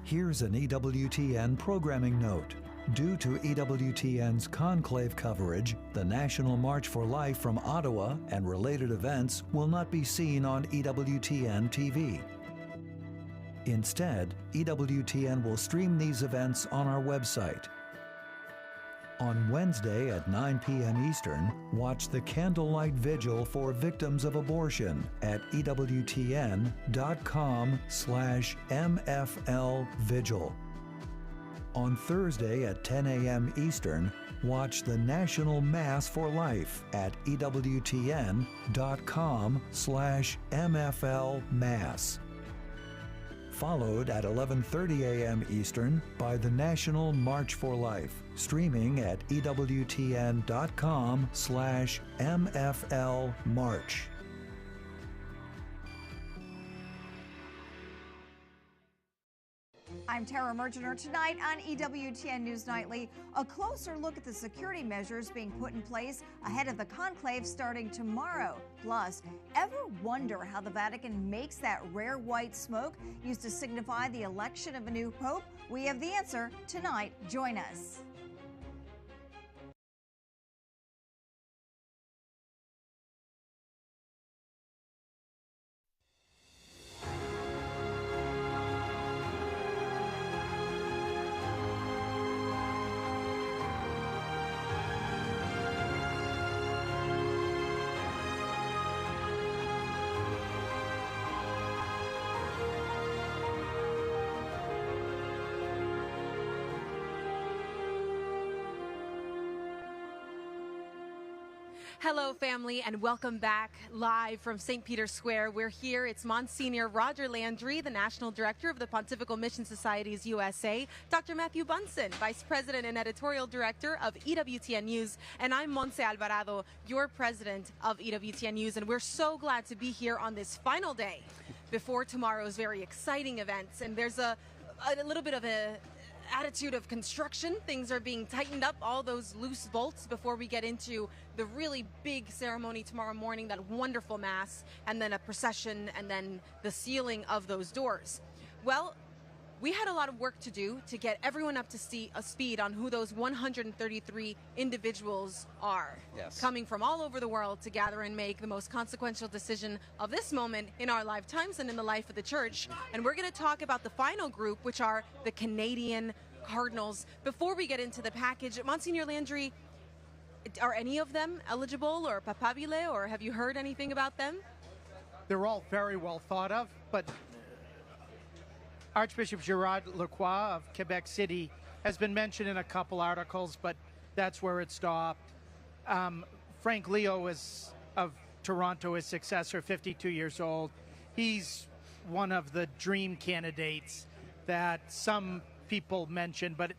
Here's an EWTN programming note. Due to EWTN's Conclave coverage, the National March for Life from Ottawa and related events will not be seen on EWTN TV. Instead, EWTN will stream these events on our website. On Wednesday at 9 p.m. Eastern, watch the Candlelight Vigil for Victims of Abortion at EWTN.com/MFLVigil. On Thursday at 10 a.m. Eastern, watch the National Mass for Life at EWTN.com/MFLMass. Followed at 11:30 a.m. Eastern by the National March for Life, streaming at EWTN.com/MFLMarch. I'm Tara Mergener. Tonight on EWTN News Nightly, a closer look at the security measures being put in place ahead of the conclave starting tomorrow. Plus, ever wonder how the Vatican makes that rare white smoke used to signify the election of a new pope? We have the answer tonight. Join us. Hello, family, and welcome back live from St. Peter's Square. We're here. It's Monsignor Roger Landry, the National Director of the Pontifical Mission Societies USA, Dr. Matthew Bunson, Vice President and Editorial Director of EWTN News, and I'm Montse Alvarado, your President of EWTN News, and we're so glad to be here on this final day before tomorrow's very exciting events. And there's a little bit of a attitude of construction. Things are being tightened up, all those loose bolts, before we get into the really big ceremony tomorrow morning, that wonderful mass, and then a procession, and then the sealing of those doors. Well, we had a lot of work to do to get everyone up to speed on who those 133 individuals are. Yes. Coming from all over the world to gather and make the most consequential decision of this moment in our lifetimes and in the life of the church. And we're going to talk about the final group, which are the Canadian Cardinals. Before we get into the package, Monsignor Landry, are any of them eligible or papabile, or have you heard anything about them? They're all very well thought of, but Archbishop Gerard Lacroix of Quebec City has been mentioned in a couple articles, but that's where it stopped. Frank Leo of Toronto, his successor, 52 years old. He's one of the dream candidates that some people mention, but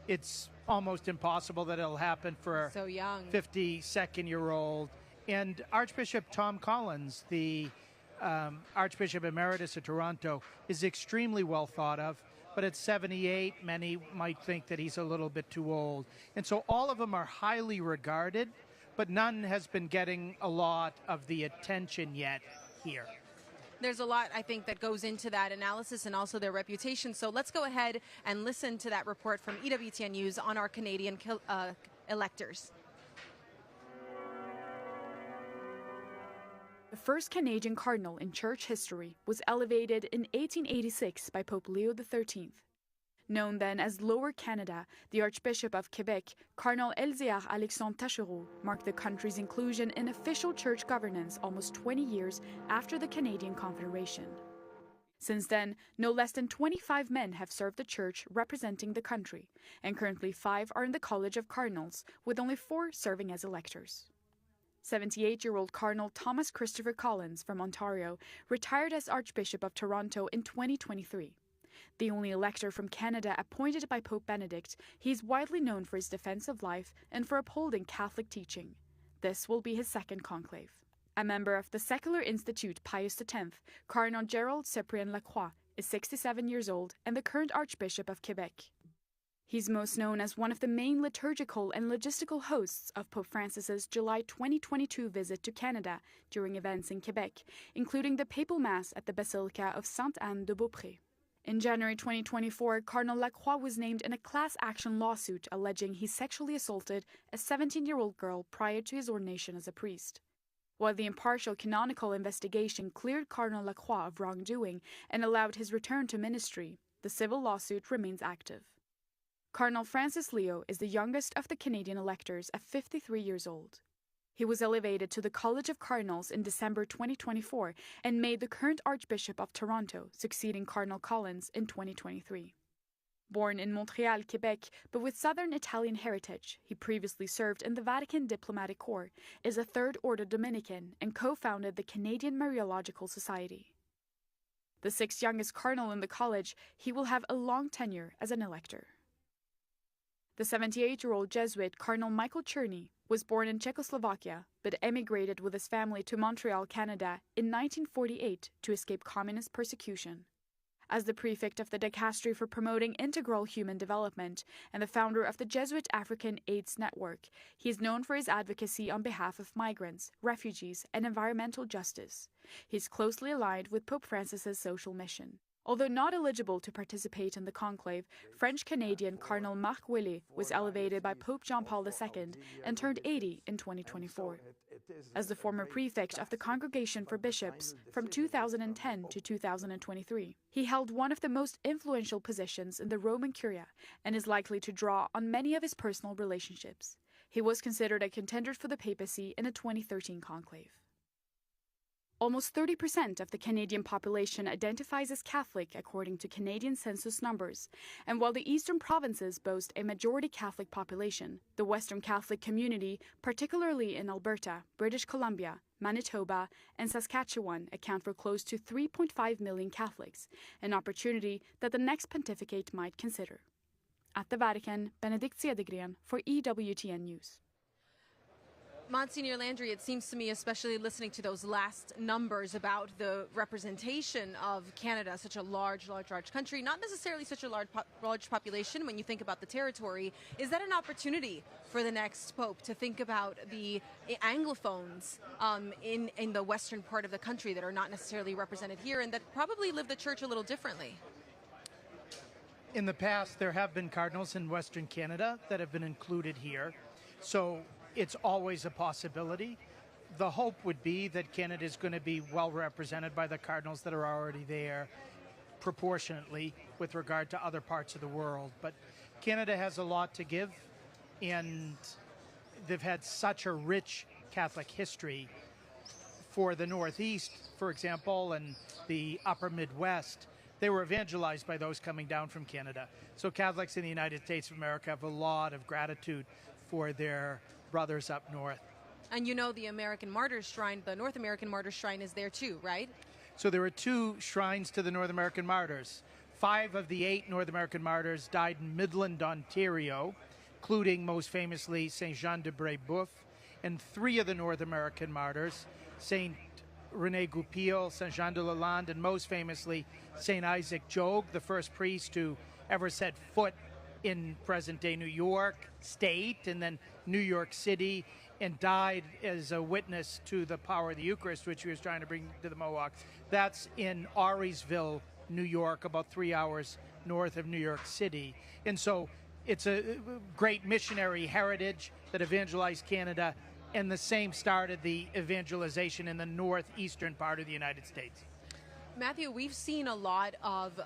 it's almost impossible that it'll happen for so young 52-year-old. And Archbishop Tom Collins, the Archbishop Emeritus of Toronto, is extremely well thought of, but at 78, many might think that he's a little bit too old. And so all of them are highly regarded, but none has been getting a lot of the attention yet here. There's a lot, I think, that goes into that analysis and also their reputation. So let's go ahead and listen to that report from EWTN News on our Canadian electors. The first Canadian cardinal in church history was elevated in 1886 by Pope Leo XIII. Known then as Lower Canada, the Archbishop of Quebec, Cardinal Elzéar Alexandre Taschereau, marked the country's inclusion in official church governance almost 20 years after the Canadian Confederation. Since then, no less than 25 men have served the church representing the country, and currently 5 are in the College of Cardinals, with only 4 serving as electors. 78-year-old Cardinal Thomas Christopher Collins from Ontario retired as Archbishop of Toronto in 2023. The only elector from Canada appointed by Pope Benedict, he is widely known for his defense of life and for upholding Catholic teaching. This will be his second conclave. A member of the Secular Institute Pius X, Cardinal Gerald Cyprien Lacroix is 67 years old and the current Archbishop of Quebec. He's most known as one of the main liturgical and logistical hosts of Pope Francis's July 2022 visit to Canada during events in Quebec, including the papal mass at the Basilica of Sainte-Anne de Beaupré. In January 2024, Cardinal Lacroix was named in a class action lawsuit alleging he sexually assaulted a 17-year-old girl prior to his ordination as a priest. While the impartial canonical investigation cleared Cardinal Lacroix of wrongdoing and allowed his return to ministry, the civil lawsuit remains active. Cardinal Francis Leo is the youngest of the Canadian electors at 53 years old. He was elevated to the College of Cardinals in December 2024 and made the current Archbishop of Toronto, succeeding Cardinal Collins in 2023. Born in Montreal, Quebec, but with Southern Italian heritage, he previously served in the Vatican Diplomatic Corps, is a Third-Order Dominican, and co-founded the Canadian Mariological Society. The sixth youngest cardinal in the college, he will have a long tenure as an elector. The 78-year-old Jesuit Cardinal Michael Czerny was born in Czechoslovakia, but emigrated with his family to Montreal, Canada in 1948 to escape communist persecution. As the prefect of the Dicastery for Promoting Integral Human Development and the founder of the Jesuit African AIDS Network, he is known for his advocacy on behalf of migrants, refugees, and environmental justice. He is closely aligned with Pope Francis's social mission. Although not eligible to participate in the conclave, French-Canadian Cardinal Marc Ouellet was elevated by Pope John Paul II and turned 80 in 2024. As the former prefect of the Congregation for Bishops from 2010 to 2023, he held one of the most influential positions in the Roman Curia and is likely to draw on many of his personal relationships. He was considered a contender for the papacy in a 2013 conclave. Almost 30% of the Canadian population identifies as Catholic according to Canadian census numbers, and while the eastern provinces boast a majority Catholic population, the Western Catholic community, particularly in Alberta, British Columbia, Manitoba, and Saskatchewan, account for close to 3.5 million Catholics, an opportunity that the next pontificate might consider. At the Vatican, Benedict Cedergren for EWTN News. Monsignor Landry, it seems to me, especially listening to those last numbers about the representation of Canada, such a large country, not necessarily such a large population when you think about the territory, is that an opportunity for the next Pope to think about the Anglophones in the western part of the country that are not necessarily represented here and that probably live the church a little differently? In the past, there have been cardinals in Western Canada that have been included here. So it's always a possibility. The hope would be that Canada is going to be well represented by the cardinals that are already there proportionately with regard to other parts of the world. But Canada has a lot to give, and they've had such a rich Catholic history. For the Northeast, for example, and the upper Midwest, they were evangelized by those coming down from Canada. So Catholics in the United States of America have a lot of gratitude for their brothers up north. And you know the American Martyrs Shrine, the North American Martyrs Shrine is there too, right? So there are 2 shrines to the North American Martyrs. 5 of the 8 North American Martyrs died in Midland, Ontario, including most famously Saint Jean de Brébeuf, and 3 of the North American Martyrs, Saint René Goupil, Saint Jean de Lalande, and most famously Saint Isaac Jogues, the first priest who ever set foot in present-day New York State and then New York City, and died as a witness to the power of the Eucharist, which he was trying to bring to the Mohawks. That's in Auriesville, New York, about 3 hours north of New York City. And so it's a great missionary heritage that evangelized Canada, and the same started the evangelization in the northeastern part of the United States. Matthew, we've seen a lot of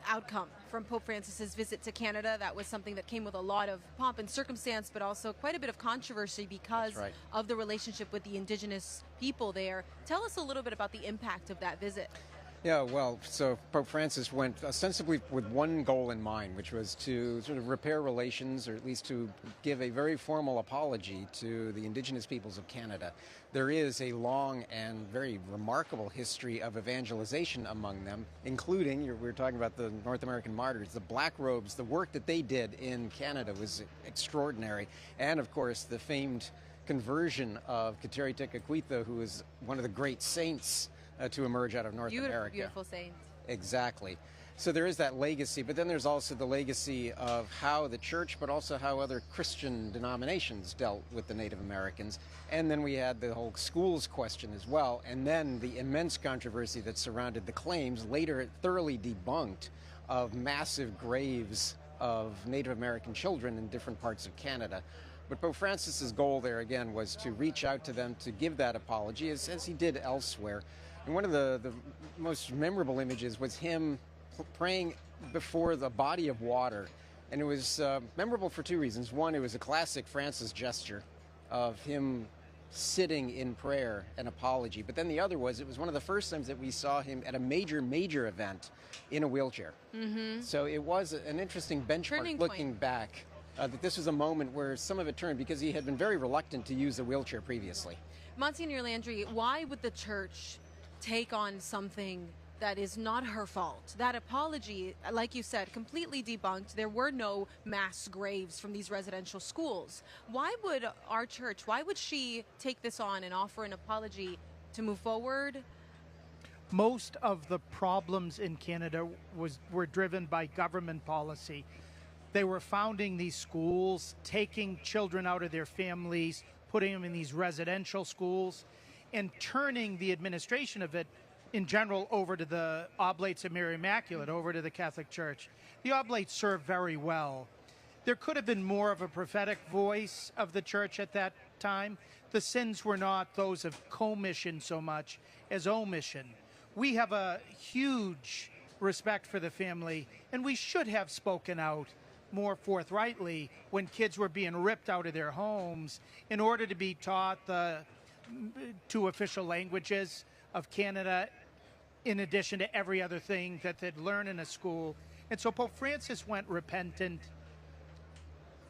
outcome from Pope Francis's visit to Canada. That was something that came with a lot of pomp and circumstance, but also quite a bit of controversy because of the relationship with the indigenous people there. Tell us a little bit about the impact of that visit. Yeah, well, so Pope Francis went ostensibly with one goal in mind, which was to sort of repair relations, or at least to give a very formal apology to the indigenous peoples of Canada. There is a long and very remarkable history of evangelization among them, including, we were talking about the North American Martyrs, the Black Robes. The work that they did in Canada was extraordinary. And, of course, the famed conversion of Kateri Tekakwitha, who is one of the great saints to emerge out of North America. Beautiful saints. Exactly. So there is that legacy, but then there's also the legacy of how the church, but also how other Christian denominations dealt with the Native Americans. And then we had the whole schools question as well, and then the immense controversy that surrounded the claims, later thoroughly debunked, of massive graves of Native American children in different parts of Canada. But Pope Francis's goal there, again, was to reach out to them, to give that apology, as he did elsewhere. And one of the most memorable images was him praying before the body of water. And it was memorable for two reasons. One, it was a classic Francis gesture of him sitting in prayer and apology. But then the other was, it was one of the first times that we saw him at a major event in a wheelchair. So it was an interesting benchmark looking back, that this was a moment where some of it turned, because he had been very reluctant to use the wheelchair previously. Monsignor Landry, why would the church take on something that is not her fault? That apology, like you said, completely debunked. There were no mass graves from these residential schools. Why would our church, why would she take this on and offer an apology to move forward? Most of the problems in Canada were driven by government policy. They were founding these schools, taking children out of their families, putting them in these residential schools, and turning the administration of it in general over to the Oblates of Mary Immaculate, over to the Catholic Church. The Oblates served very well. There could have been more of a prophetic voice of the Church at that time. The sins were not those of commission so much as omission. We have a huge respect for the family, and we should have spoken out more forthrightly when kids were being ripped out of their homes in order to be taught the two official languages of Canada, in addition to every other thing that they'd learn in a school. And so Pope Francis went repentant.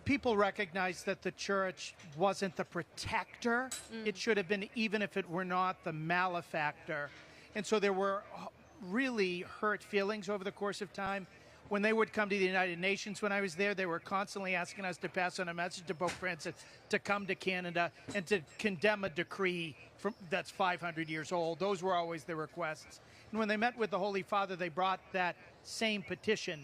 People recognized that the church wasn't the protector. It should have been, even if it were not the malefactor. And so there were really hurt feelings over the course of time. When they would come to the United Nations when I was there, they were constantly asking us to pass on a message to Pope Francis to come to Canada and to condemn a decree that's 500 years old. Those were always the requests. And when they met with the Holy Father, they brought that same petition.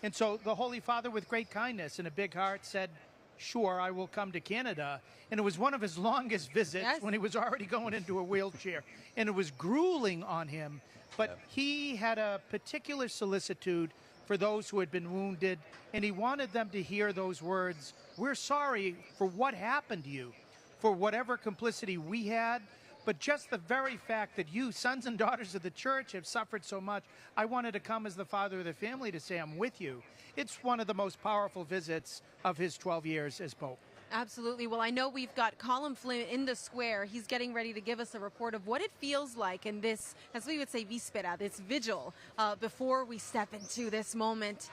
And so the Holy Father, with great kindness and a big heart, said, sure, I will come to Canada. And it was one of his longest visits when he was already going into a wheelchair. And it was grueling on him. But he had a particular solicitude for those who had been wounded, and he wanted them to hear those words, we're sorry for what happened to you, for whatever complicity we had, but just the very fact that you, sons and daughters of the church, have suffered so much, I wanted to come as the father of the family to say I'm with you. It's one of the most powerful visits of his 12 years as Pope. Absolutely. Well, I know we've got Colin Flynn in the square. He's getting ready to give us a report of what it feels like in this, as we would say, víspera, this vigil, before we step into this moment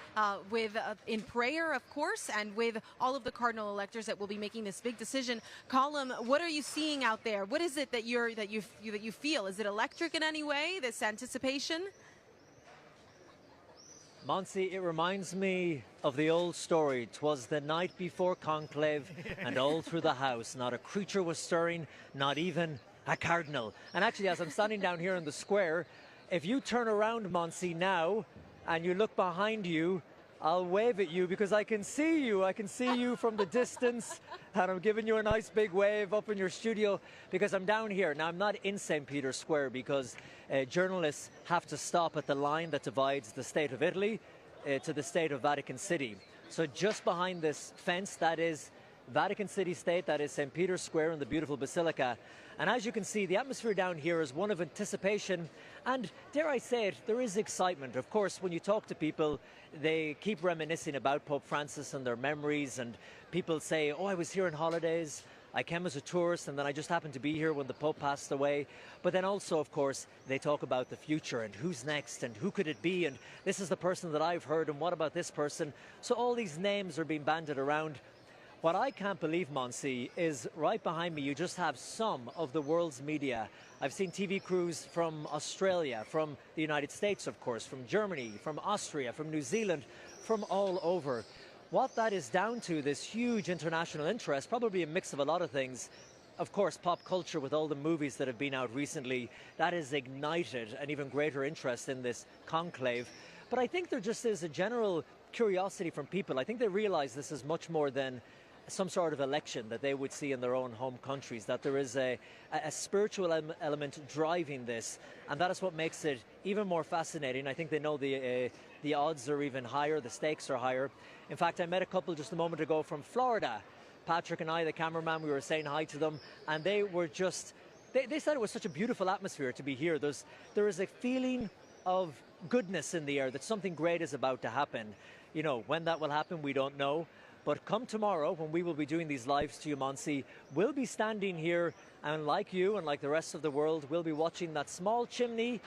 in prayer, of course, and with all of the cardinal electors that will be making this big decision. Colin, what are you seeing out there? What is it that you feel? Is it electric in any way, this anticipation? Monsi, it reminds me of the old story. 'Twas the night before conclave, and all through the house not a creature was stirring, not even a cardinal. And actually, as I'm standing down here in the square, if you turn around, Monsi, now, and you look behind you, I'll wave at you because I can see you. I can see you from the distance, and I'm giving you a nice big wave up in your studio because I'm down here. Now, I'm not in St. Peter's Square because journalists have to stop at the line that divides the state of Italy to the state of Vatican City. So just behind this fence, that is Vatican City State, that is St. Peter's Square and the beautiful Basilica. And as you can see, the atmosphere down here is one of anticipation and, dare I say it, there is excitement. Of course, when you talk to people, they keep reminiscing about Pope Francis and their memories, and people say, oh, I was here on holidays, I came as a tourist, and then I just happened to be here when the Pope passed away. But then also, of course, they talk about the future and who's next and who could it be, and this is the person that I've heard, and what about this person? So all these names are being bandied around. What I can't believe, Monsi, is right behind me you just have some of the world's media. I've seen TV crews from Australia, from the United States, of course, from Germany, from Austria, from New Zealand, from all over. What that is down to, this huge international interest, probably a mix of a lot of things. Of course, pop culture with all the movies that have been out recently, that has ignited an even greater interest in this conclave. But I think there just is a general curiosity from people. I think they realize this is much more than some sort of election that they would see in their own home countries, that there is a spiritual element driving this, and that is what makes it even more fascinating. I think they know the odds are even higher, the stakes are higher. In fact, I met a couple just a moment ago from Florida. Patrick and I, the cameraman, we were saying hi to them, and they were just, they said it was such a beautiful atmosphere to be here. There is a feeling of goodness in the air, that something great is about to happen. You know, when that will happen, we don't know. But come tomorrow, when we will be doing these lives to you, Monsi, we'll be standing here, and like you and like the rest of the world, we'll be watching that small chimney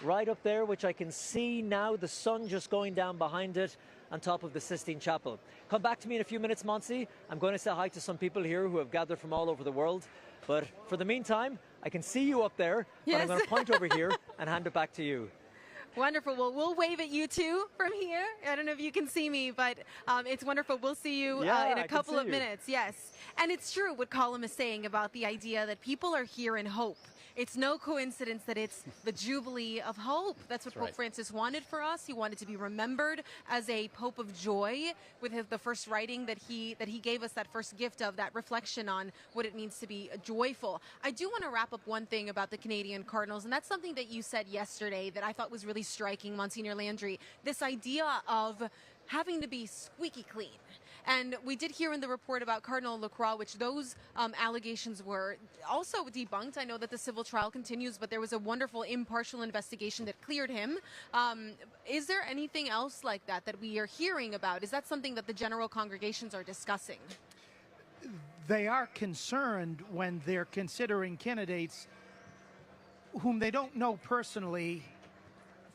right up there, which I can see now, the sun just going down behind it on top of the Sistine Chapel. Come back to me in a few minutes, Monsi. I'm going to say hi to some people here who have gathered from all over the world. But for the meantime, I can see you up there, yes. But I'm going to point over here and hand it back to you. Wonderful. Well, we'll wave at you too from here. I don't know if you can see me, but it's wonderful. We'll see you in a couple of minutes. Yes. And it's true what Colin is saying about the idea that people are here in hope. It's no coincidence that it's the Jubilee of Hope. That's what Pope Francis wanted for us. He wanted to be remembered as a Pope of joy, with the first writing that he gave us, that first gift of that reflection on what it means to be joyful. I do want to wrap up one thing about the Canadian Cardinals, and that's something that you said yesterday that I thought was really striking, Monsignor Landry. This idea of having to be squeaky clean. And we did hear in the report about Cardinal Lacroix, which those allegations were also debunked. I know that the civil trial continues, but there was a wonderful impartial investigation that cleared him. Is there anything else like that that we are hearing about? Is that something that the general congregations are discussing? They are concerned when they're considering candidates whom they don't know personally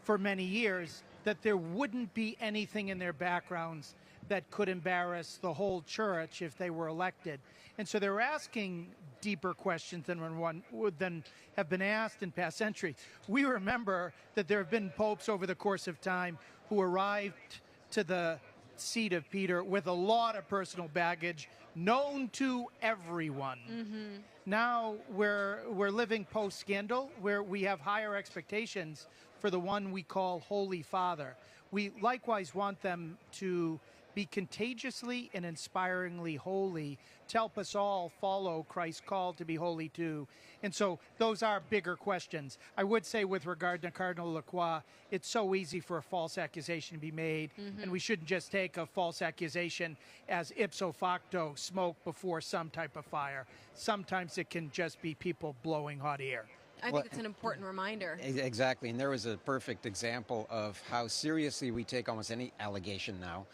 for many years, that there wouldn't be anything in their backgrounds that could embarrass the whole church if they were elected. And so they're asking deeper questions than have been asked in past centuries. We remember that there have been popes over the course of time who arrived to the seat of Peter with a lot of personal baggage known to everyone. Mm-hmm. Now we're living post-scandal, where we have higher expectations for the one we call Holy Father. We likewise want them to be contagiously and inspiringly holy, to help us all follow Christ's call to be holy too. And so those are bigger questions. I would say with regard to Cardinal Lacroix, it's so easy for a false accusation to be made, and we shouldn't just take a false accusation as ipso facto smoke before some type of fire. Sometimes it can just be people blowing hot air. I think it's an important reminder. Exactly, and there was a perfect example of how seriously we take almost any allegation now.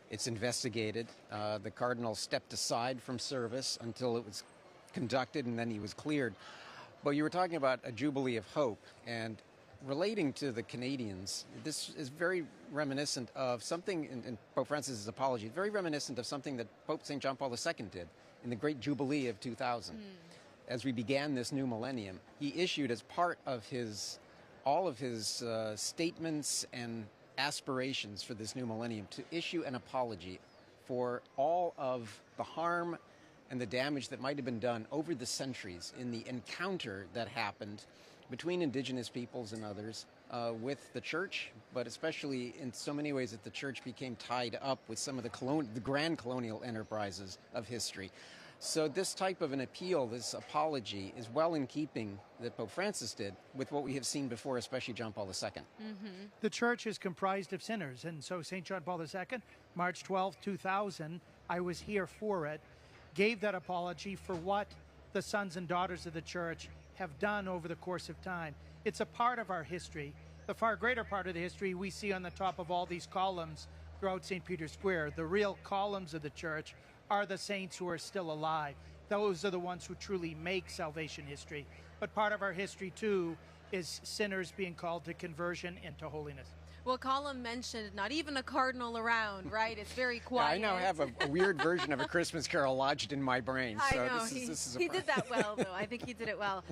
It's investigated. The Cardinal stepped aside from service until it was conducted, and then he was cleared. But you were talking about a Jubilee of Hope, and relating to the Canadians, this is very reminiscent of something in Pope Francis's apology, very reminiscent of something that Pope St. John Paul II did in the Great Jubilee of 2000. As we began this new millennium, he issued as part of all of his statements and aspirations for this new millennium to issue an apology for all of the harm and the damage that might have been done over the centuries in the encounter that happened between indigenous peoples and others with the church, but especially in so many ways that the church became tied up with some of the grand colonial enterprises of history. So this type of an appeal, this apology, is well in keeping that Pope Francis did with what we have seen before, especially John Paul II. The church is comprised of sinners, and so St. John Paul II, March 12, 2000, I was here for it, gave that apology for what the sons and daughters of the church have done over the course of time. It's a part of our history. The far greater part of the history we see on the top of all these columns throughout St. Peter's Square. The real columns of the church are the saints who are still alive. Those are the ones who truly make salvation history. But part of our history, too, is sinners being called to conversion and to holiness. Well, Colin mentioned not even a cardinal around, right? It's very quiet. Yeah, I now have a weird version of A Christmas Carol lodged in my brain. So I know. This is he did that well, though. I think he did it well.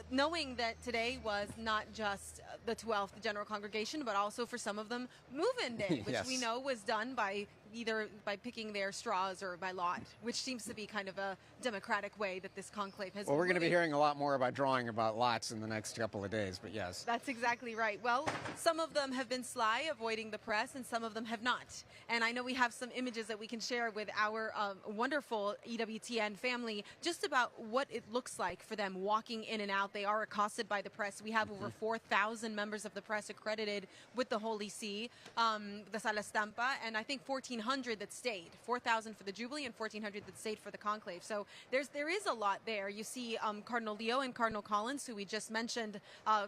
Knowing that today was not just the 12th General Congregation, but also for some of them move-in day, which Yes. we know was done by either by picking their straws or by lot, which seems to be kind of a democratic way that this conclave has Well, been we're going to be moving. hearing a lot more about drawing about lots in the next couple of days, but yes. That's exactly right. Well, some of them have been sly, avoiding the press, and some of them have not. And I know we have some images that we can share with our wonderful EWTN family just about what it looks like for them walking in and out. They are accosted by the press. We have over 4,000 members of the press accredited with the Holy See, the Sala Stampa, and I think 1,400 that stayed. 4,000 for the Jubilee and 1,400 that stayed for the conclave. So there is a lot there. You see Cardinal Leo and Cardinal Collins, who we just mentioned,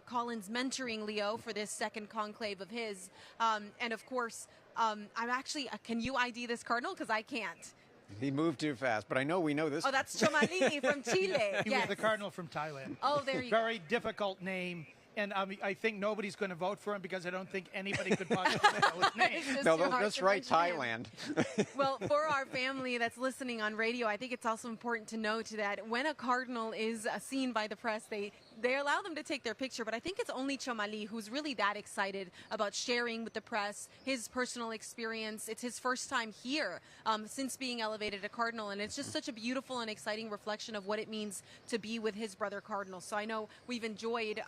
Collins mentoring Leo for this second conclave of his. And of course, I'm actually, can you ID this Cardinal? Because I can't. He moved too fast, but we know this. Oh, that's Chomali from Chile. He Yes. was the Cardinal from Thailand. Oh, there you go. Very difficult name. And I think nobody's going to vote for him because I don't think anybody could possibly know his name. It's just No, too hard let's to write mention him. Thailand. Well, for our family that's listening on radio, I think it's also important to note that when a cardinal is seen by the press, they allow them to take their picture. But I think it's only Chomali who's really that excited about sharing with the press his personal experience. It's his first time here since being elevated to cardinal, and it's just such a beautiful and exciting reflection of what it means to be with his brother cardinal. So I know we've enjoyed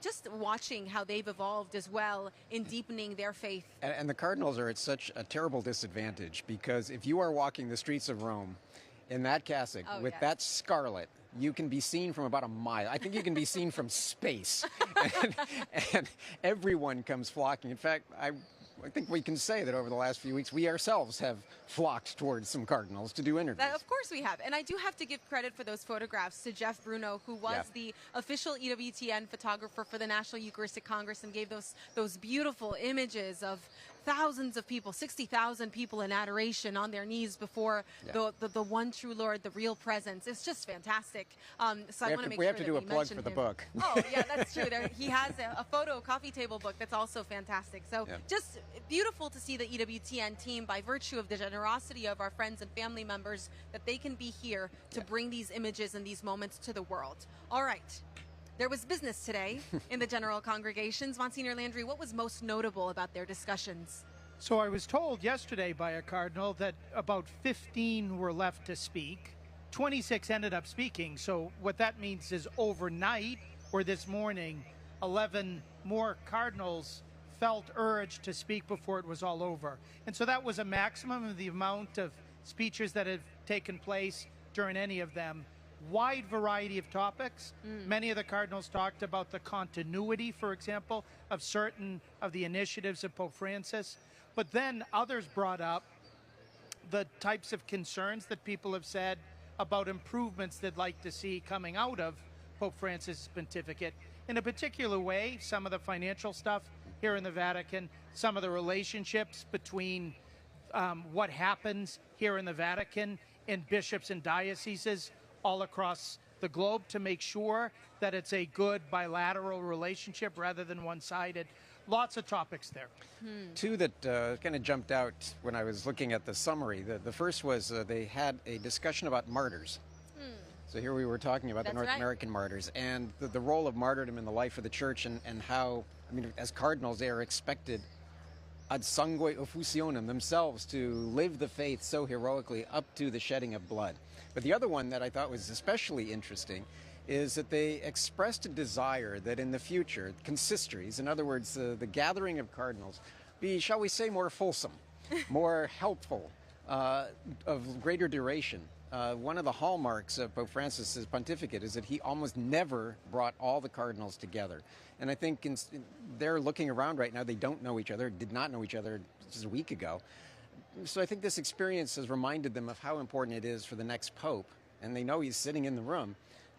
just watching how they've evolved as well in deepening their faith. And the Cardinals are at such a terrible disadvantage because if you are walking the streets of Rome in that cassock Oh, with yes. that scarlet, you can be seen from about a mile. I think you can be seen from space. and everyone comes flocking. In fact, I think we can say that over the last few weeks, we ourselves have flocked towards some Cardinals to do interviews. That, of course we have. And I do have to give credit for those photographs to Jeff Bruno, who was Yeah. the official EWTN photographer for the National Eucharistic Congress and gave those beautiful images of thousands of people, 60,000 people in adoration on their knees before the one true Lord, the real presence. It's just fantastic. So I want to make we sure have to that do we a plug mention for the him. book. Oh, yeah, that's true. He has a photo coffee table book that's also fantastic. So Yeah. just beautiful to see the EWTN team, by virtue of the generosity of our friends and family members, that they can be here to bring these images and these moments to the world. All right. There was business today in the general congregations. Monsignor Landry, what was most notable about their discussions? So I was told yesterday by a cardinal that about 15 were left to speak. 26 ended up speaking. So what that means is overnight or this morning, 11 more cardinals felt urged to speak before it was all over. And so that was a maximum of the amount of speeches that have taken place during any of them. Wide variety of topics. Many of the cardinals talked about the continuity, for example, of certain of the initiatives of Pope Francis. But then others brought up the types of concerns that people have said about improvements they'd like to see coming out of Pope Francis' pontificate. In a particular way, some of the financial stuff here in the Vatican, some of the relationships between what happens here in the Vatican and bishops and dioceses all across the globe to make sure that it's a good bilateral relationship rather than one-sided. Lots of topics there. Two that kind of jumped out when I was looking at the summary. The first was they had a discussion about martyrs. So here we were talking about the That's North right. American martyrs and the role of martyrdom in the life of the church and how, I mean, as cardinals, they are expected ad sangue offusionem themselves to live the faith so heroically up to the shedding of blood. But the other one that I thought was especially interesting is that they expressed a desire that in the future, consistories, in other words, the gathering of cardinals, be, shall we say, more fulsome, more helpful, of greater duration. One of the hallmarks of Pope Francis's pontificate is that he almost never brought all the cardinals together. And I think they're looking around right now, they don't know each other, did not know each other just a week ago. So I think this experience has reminded them of how important it is for the next pope, and they know he's sitting in the room,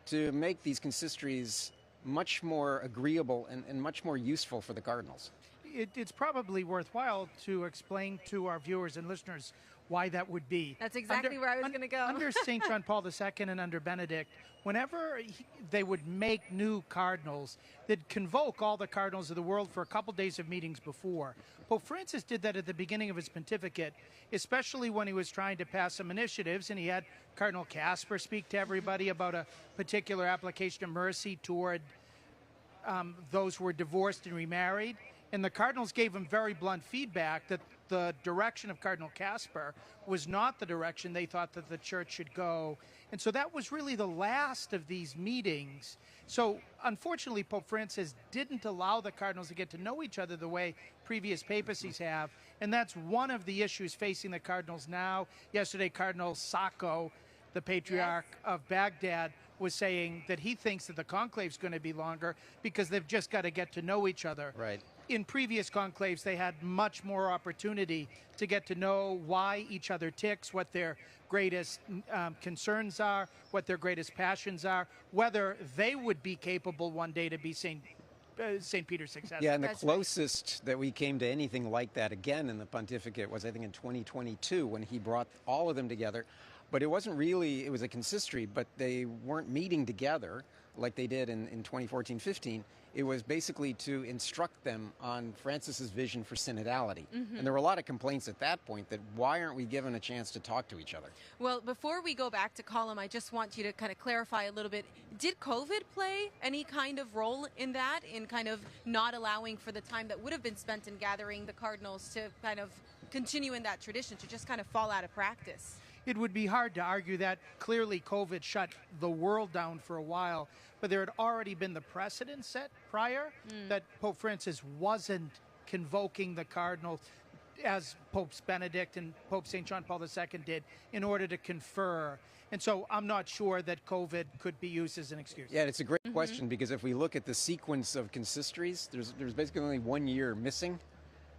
to make these consistories much more agreeable and much more useful for the cardinals. It's probably worthwhile to explain to our viewers and listeners why that would be. That's exactly where I was going to go. Under St. John Paul II and under Benedict, whenever they would make new cardinals, they'd convoke all the cardinals of the world for a couple days of meetings before. Pope Francis did that at the beginning of his pontificate, especially when he was trying to pass some initiatives, and he had Cardinal Casper speak to everybody about a particular application of mercy toward those who were divorced and remarried. And the Cardinals gave him very blunt feedback that the direction of Cardinal Casper was not the direction they thought that the church should go. And so that was really the last of these meetings. So unfortunately, Pope Francis didn't allow the Cardinals to get to know each other the way previous papacies have. And that's one of the issues facing the Cardinals now. Yesterday, Cardinal Sacco, the Patriarch of Baghdad, was saying that he thinks that the conclave is going to be longer because they've just got to get to know each other. Right. In previous conclaves, they had much more opportunity to get to know why each other ticks, what their greatest concerns are, what their greatest passions are, whether they would be capable one day to be St. Peter's successor. Yeah, and the closest that we came to anything like that again in the pontificate was, I think, in 2022 when he brought all of them together. But it wasn't really, it was a consistory, but they weren't meeting together like they did in 2014-15. It was basically to instruct them on Francis's vision for synodality. And there were a lot of complaints at that point that why aren't we given a chance to talk to each other? Well, before we go back to Colum, I just want you to kind of clarify a little bit. Did COVID play any kind of role in that, in kind of not allowing for the time that would have been spent in gathering the Cardinals to kind of continue in that tradition, to just kind of fall out of practice? It would be hard to argue that. Clearly COVID shut the world down for a while, but there had already been the precedent set prior that Pope Francis wasn't convoking the Cardinals as Popes Benedict and Pope St. John Paul II did in order to confer. And so I'm not sure that COVID could be used as an excuse. Yeah, it's a great question, because if we look at the sequence of consistories, there's basically only 1 year missing.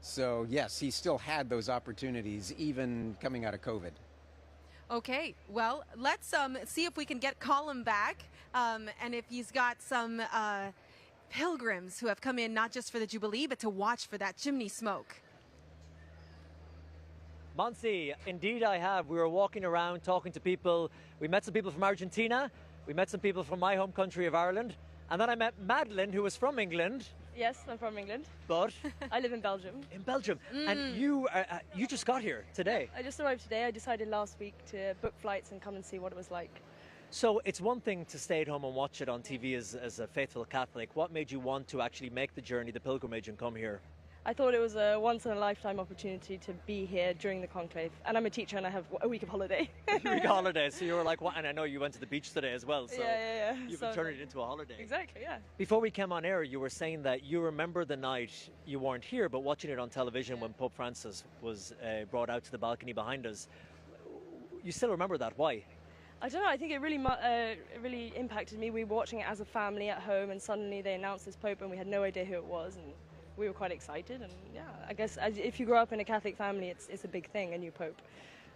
So yes, he still had those opportunities even coming out of COVID. Okay, well, let's see if we can get Colum back, and if he's got some pilgrims who have come in not just for the Jubilee, but to watch for that chimney smoke. Monsi, indeed I have. We were walking around talking to people. We met some people from Argentina. We met some people from my home country of Ireland. And then I met Madeline, who was from England. Yes, I'm from England. But? I live in Belgium. In Belgium. And you just got here today. I just arrived today. I decided last week to book flights and come and see what it was like. So it's one thing to stay at home and watch it on TV as a faithful Catholic. What made you want to actually make the journey, the pilgrimage, and come here? I thought it was a once-in-a-lifetime opportunity to be here during the conclave. And I'm a teacher and I have a week of holiday. A week of holiday, so you were like, what? And I know you went to the beach today as well, so yeah. you've so, turned it into a holiday. Exactly, yeah. Before we came on air, you were saying that you remember the night you weren't here, but watching it on television when Pope Francis was brought out to the balcony behind us. You still remember that? Why? I don't know, I think it really impacted me. We were watching it as a family at home and suddenly they announced this Pope and we had no idea who it was. And we were quite excited, and yeah, I guess if you grow up in a Catholic family, it's a big thing, a new Pope.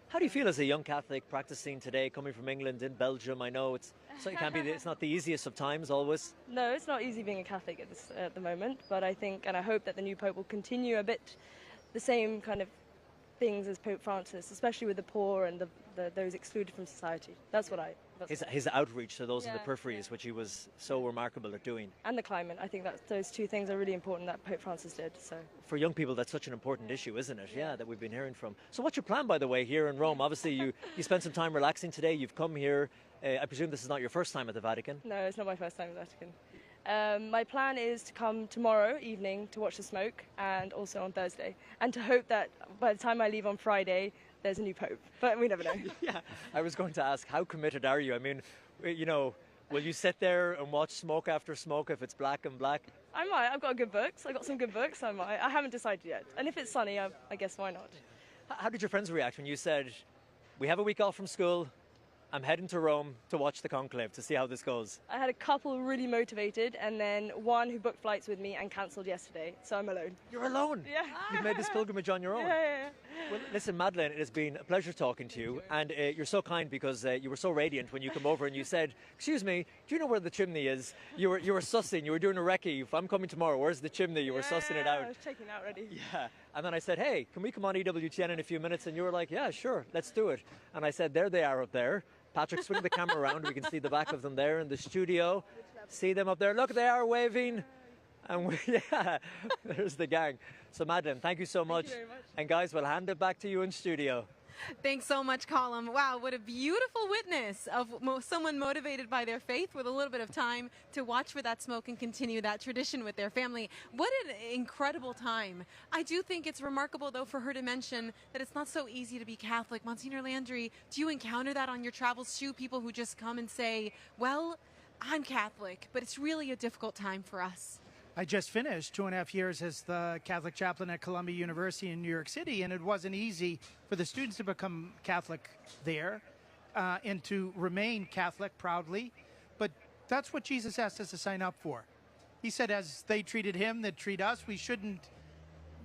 How do you feel as a young Catholic practicing today, coming from England in Belgium? I know it's not the easiest of times always. No, it's not easy being a Catholic at the moment, but I think and I hope that the new Pope will continue a bit the same kind of things as Pope Francis, especially with the poor and those excluded from society. That's what his outreach to those in the peripheries, which he was so remarkable at doing. And the climate. I think that those two things are really important that Pope Francis did. So for young people, that's such an important issue, isn't it? Yeah, that we've been hearing from. So what's your plan, by the way, here in Rome? Obviously, you spent some time relaxing today. You've come here. I presume this is not your first time at the Vatican? No, it's not my first time at the Vatican. My plan is to come tomorrow evening to watch the smoke, and also on Thursday, and to hope that by the time I leave on Friday, there's a new Pope, but we never know. Yeah, I was going to ask, how committed are you? I mean, you know, will you sit there and watch smoke after smoke if it's black and black? I might. I've got good books. I've got some good books. I might. I haven't decided yet. And if it's sunny, I guess why not? How did your friends react when you said, we have a week off from school, I'm heading to Rome to watch the conclave to see how this goes? I had a couple really motivated, and then one who booked flights with me and cancelled yesterday, so I'm alone. You're alone? Yeah. You've made this pilgrimage on your own? Yeah. Well, listen, Madeleine, it has been a pleasure talking to you, and you're so kind because you were so radiant when you come over and you said, excuse me, do you know where the chimney is? You were sussing, you were doing a recce. If I'm coming tomorrow, where's the chimney? You were sussing it out. I was checking it out already. Yeah, and then I said, hey, can we come on EWTN in a few minutes? And you were like, yeah, sure, let's do it. And I said, there they are up there. Patrick, swing the camera around. We can see the back of them there in the studio. See them up there. Look, they are waving. And there's the gang. So, Madeleine, thank you so much. Thank you very much. And guys, we'll hand it back to you in studio. Thanks so much, Colum. Wow, what a beautiful witness of someone motivated by their faith with a little bit of time to watch for that smoke and continue that tradition with their family. What an incredible time. I do think it's remarkable, though, for her to mention that it's not so easy to be Catholic. Monsignor Landry, do you encounter that on your travels too? People who just come and say, well, I'm Catholic, but it's really a difficult time for us. I just finished 2.5 years as the Catholic chaplain at Columbia University in New York City, and it wasn't easy for the students to become Catholic there and to remain Catholic proudly. But that's what Jesus asked us to sign up for. He said, as they treated him, they'd treat us. We shouldn't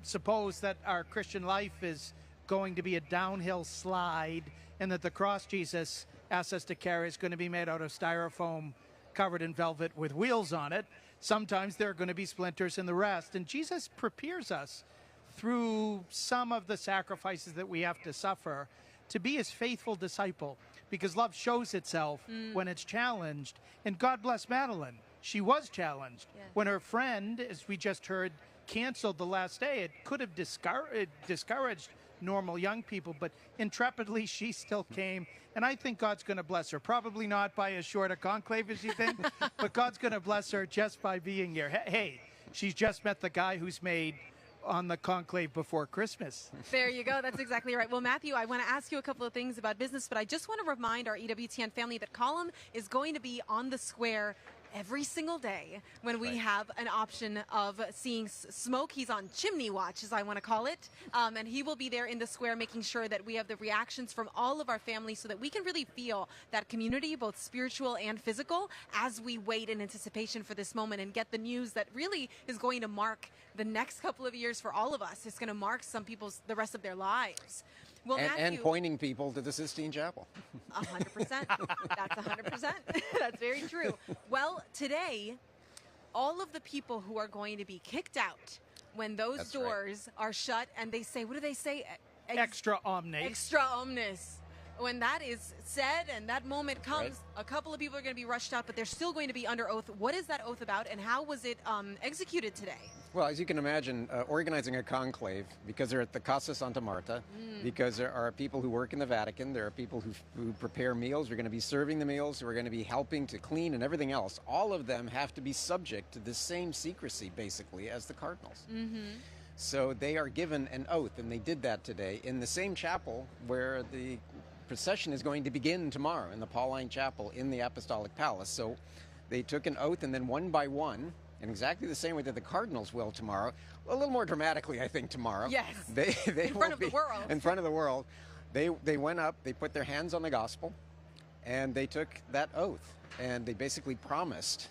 suppose that our Christian life is going to be a downhill slide and that the cross Jesus asked us to carry is going to be made out of styrofoam covered in velvet with wheels on it. Sometimes there are going to be splinters in the rest. And Jesus prepares us through some of the sacrifices that we have to suffer to be his faithful disciple, because love shows itself when it's challenged. And God bless Madeline. She was challenged. Yes. When her friend, as we just heard, canceled the last day, it could have discouraged normal young people, but intrepidly she still came. And I think God's going to bless her. Probably not by as short a conclave as you think, but God's going to bless her just by being here. Hey, she's just met the guy who's made on the conclave before Christmas. There you go. That's exactly right. Well, Matthew, I want to ask you a couple of things about business, but I just want to remind our EWTN family that Colum is going to be on the square every single day when we have an option of seeing smoke. He's on chimney watch, as I want to call it, and he will be there in the square making sure that we have the reactions from all of our families so that we can really feel that community, both spiritual and physical, as we wait in anticipation for this moment and get the news that really is going to mark the next couple of years for all of us. It's going to mark some people's the rest of their lives. Well, and pointing people to the Sistine Chapel. 100%. That's 100%. That's very true. Well, today, all of the people who are going to be kicked out when those doors are shut and they say, what do they say? Extra omnes. Extra omnes. When that is said and that moment comes, a couple of people are going to be rushed out, but they're still going to be under oath. What is that oath about, and how was it executed today? Well, as you can imagine, organizing a conclave, because they're at the Casa Santa Marta, because there are people who work in the Vatican, there are people who prepare meals, who are going to be serving the meals, who are going to be helping to clean and everything else. All of them have to be subject to the same secrecy, basically, as the Cardinals. So they are given an oath, and they did that today in the same chapel where the procession is going to begin tomorrow, in the Pauline Chapel in the Apostolic Palace. So they took an oath, and then one by one, in exactly the same way that the Cardinals will tomorrow, a little more dramatically, I think, tomorrow. Yes, they in front of the world. In front of the world. They went up, they put their hands on the gospel, and they took that oath. And they basically promised,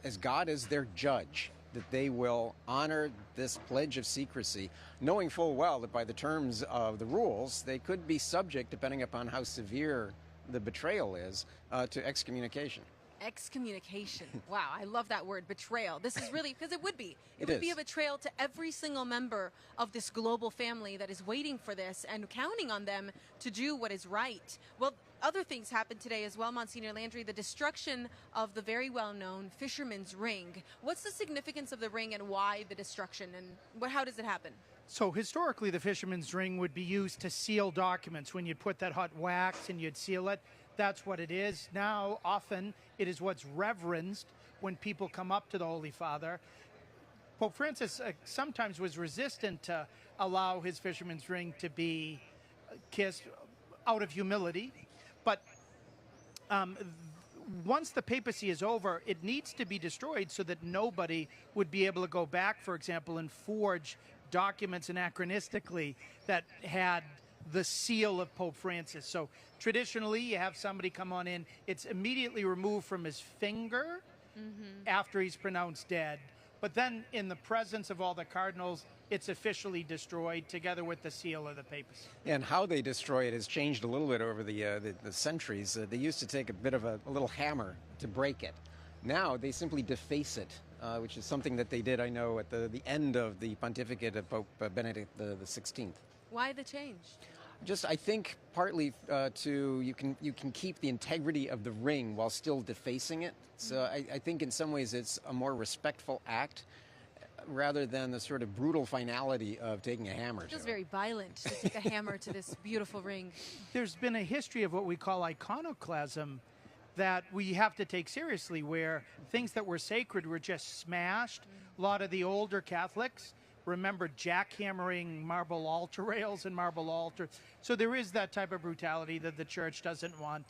as God is their judge, that they will honor this pledge of secrecy, knowing full well that by the terms of the rules, they could be subject, depending upon how severe the betrayal is, to excommunication. Excommunication. Wow, I love that word, betrayal. This is really, because it would be. It It would be is. a betrayal to every single member of this global family that is waiting for this and counting on them to do what is right. Well, other things happened today as well, Monsignor Landry. The destruction of the very well-known Fisherman's Ring. What's the significance of the ring and why the destruction, and how does it happen? So historically, the fisherman's ring would be used to seal documents. When you'd put that hot wax and you'd seal it, that's what it is. Now, often, it is what's reverenced when people come up to the Holy Father. Pope Francis sometimes was resistant to allow his fisherman's ring to be kissed out of humility. But once the papacy is over, it needs to be destroyed so that nobody would be able to go back, for example, and forge documents anachronistically that had the seal of Pope Francis. So traditionally, you have somebody come on in, it's immediately removed from his finger after he's pronounced dead. But then in the presence of all the cardinals, it's officially destroyed together with the seal of the papacy. And how they destroy it has changed a little bit over the centuries. They used to take a bit of a little hammer to break it. Now they simply deface it, which is something that they did, I know, at the end of the pontificate of Pope Benedict XVI. Why the change? Just, I think, partly you can keep the integrity of the ring while still defacing it. So I think in some ways it's a more respectful act. rather than the sort of brutal finality of taking a hammer. It feels very violent to take a hammer to this beautiful ring. There's been a history of what we call iconoclasm that we have to take seriously, where things that were sacred were just smashed. A lot of the older Catholics remember jackhammering marble altar rails and marble altar. So there is that type of brutality that the church doesn't want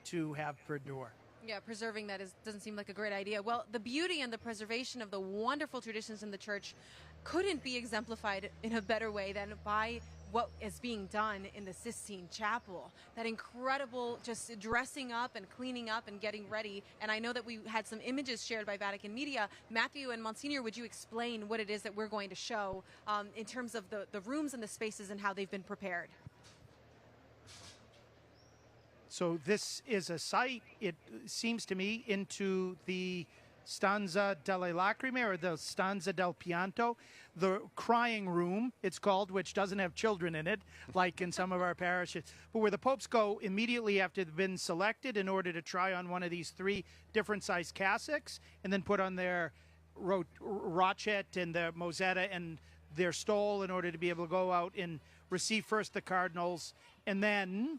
to have perdure. Yeah, preserving that doesn't seem like a great idea. Well, the beauty and the preservation of the wonderful traditions in the church couldn't be exemplified in a better way than by what is being done in the Sistine Chapel. That incredible just dressing up and cleaning up and getting ready. And I know that we had some images shared by Vatican Media. Matthew and Monsignor, would you explain what it is that we're going to show in terms of the rooms and the spaces and how they've been prepared? So this is a site, it seems to me, into the Stanza delle Lacrime, or the Stanza del Pianto, the crying room, it's called, which doesn't have children in it, like in some of our parishes, but where the popes go immediately after they've been selected in order to try on one of these 3 different size cassocks, and then put on their rochet and their mosetta and their stole in order to be able to go out and receive first the cardinals, and then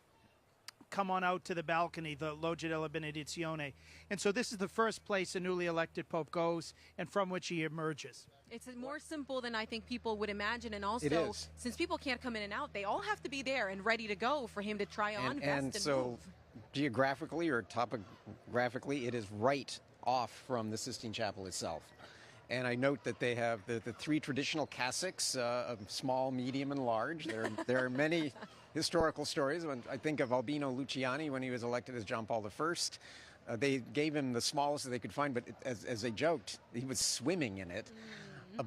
come on out to the balcony, the Loggia della Benedizione. And so this is the first place a newly elected pope goes and from which he emerges. It's more simple than I think people would imagine. And also, since people can't come in and out, they all have to be there and ready to go for him to try on, vest, and so move. Geographically or topographically, it is right off from the Sistine Chapel itself. And I note that they have the 3 traditional cassocks, small, medium, and large. There are many historical stories. When I think of Albino Luciani when he was elected as John Paul I, they gave him the smallest that they could find, but as they joked, he was swimming in it.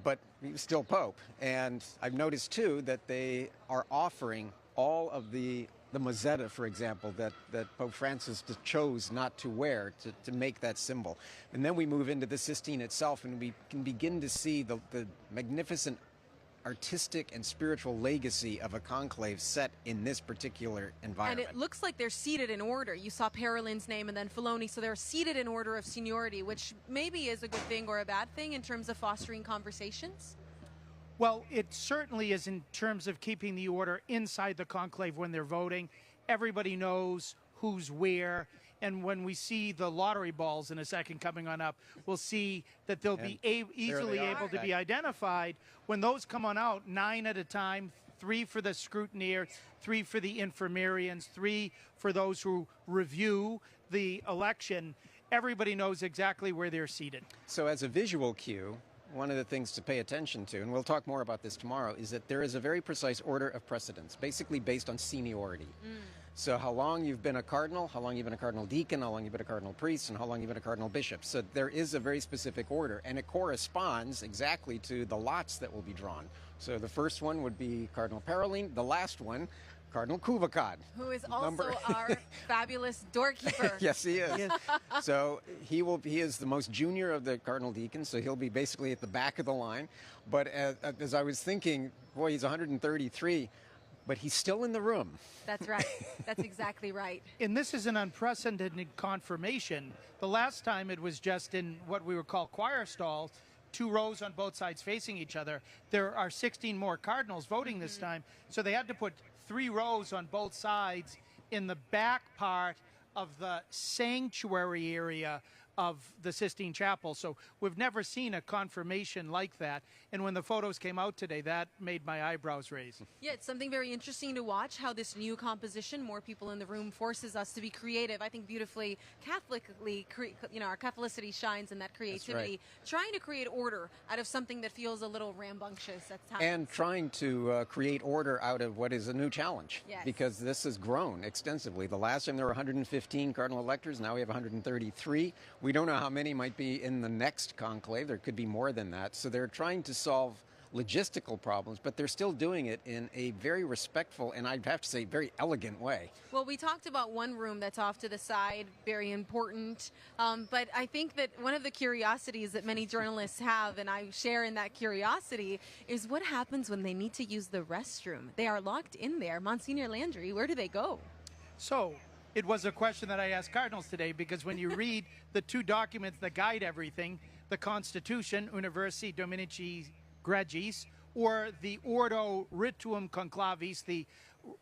But he was still Pope. And I've noticed, too, that they are offering all of the mosetta, for example, that Pope Francis chose not to wear to make that symbol. And then we move into the Sistine itself, and we can begin to see the magnificent artistic and spiritual legacy of a conclave set in this particular environment. And it looks like they're seated in order. You saw Parolin's name and then Filoni, so they're seated in order of seniority, which maybe is a good thing or a bad thing in terms of fostering conversations. Well, it certainly is in terms of keeping the order inside the conclave when they're voting. Everybody knows who's where. And when we see the lottery balls in a second coming on up, we'll see that they'll be easily able to be identified. When those come on out, 9 at a time, 3 for the scrutineer, 3 for the infirmarians, 3 for those who review the election, everybody knows exactly where they're seated. So as a visual cue, one of the things to pay attention to, and we'll talk more about this tomorrow, is that there is a very precise order of precedence, basically based on seniority. So how long you've been a cardinal, how long you've been a cardinal deacon, how long you've been a cardinal priest, and how long you've been a cardinal bishop. So there is a very specific order, and it corresponds exactly to the lots that will be drawn. So the first one would be Cardinal Parolin, the last one, Cardinal Kuvakad. Who is also our fabulous doorkeeper. Yes, he is. So he is the most junior of the cardinal deacons, so he'll be basically at the back of the line. But as I was thinking, boy, he's 133, but he's still in the room. That's right. That's exactly right. And this is an unprecedented confirmation. The last time it was just in what we would call choir stalls, 2 rows on both sides facing each other. There are 16 more cardinals voting this time, so they had to put 3 rows on both sides in the back part of the sanctuary area of the Sistine Chapel. So we've never seen a confirmation like that. And when the photos came out today, that made my eyebrows raise. Yeah, it's something very interesting to watch, how this new composition, more people in the room, forces us to be creative. I think beautifully, Catholically, our Catholicity shines in that creativity. Right. Trying to create order out of something that feels a little rambunctious. That's how and trying to create order out of what is a new challenge. Yes. Because this has grown extensively. The last time there were 115 cardinal electors, now we have 133. We don't know how many might be in the next conclave. There could be more than that. So they're trying to solve logistical problems, but they're still doing it in a very respectful and I'd have to say very elegant way. Well, we talked about one room that's off to the side, very important, but I think that one of the curiosities that many journalists have, and I share in that curiosity, is what happens when they need to use the restroom. They are locked in there. Monsignor Landry, where do they go? So it was a question that I asked Cardinals today, because when you read the 2 documents that guide everything, the Constitution, Universi Dominici Gregis, or the Ordo Rituum Conclavis, the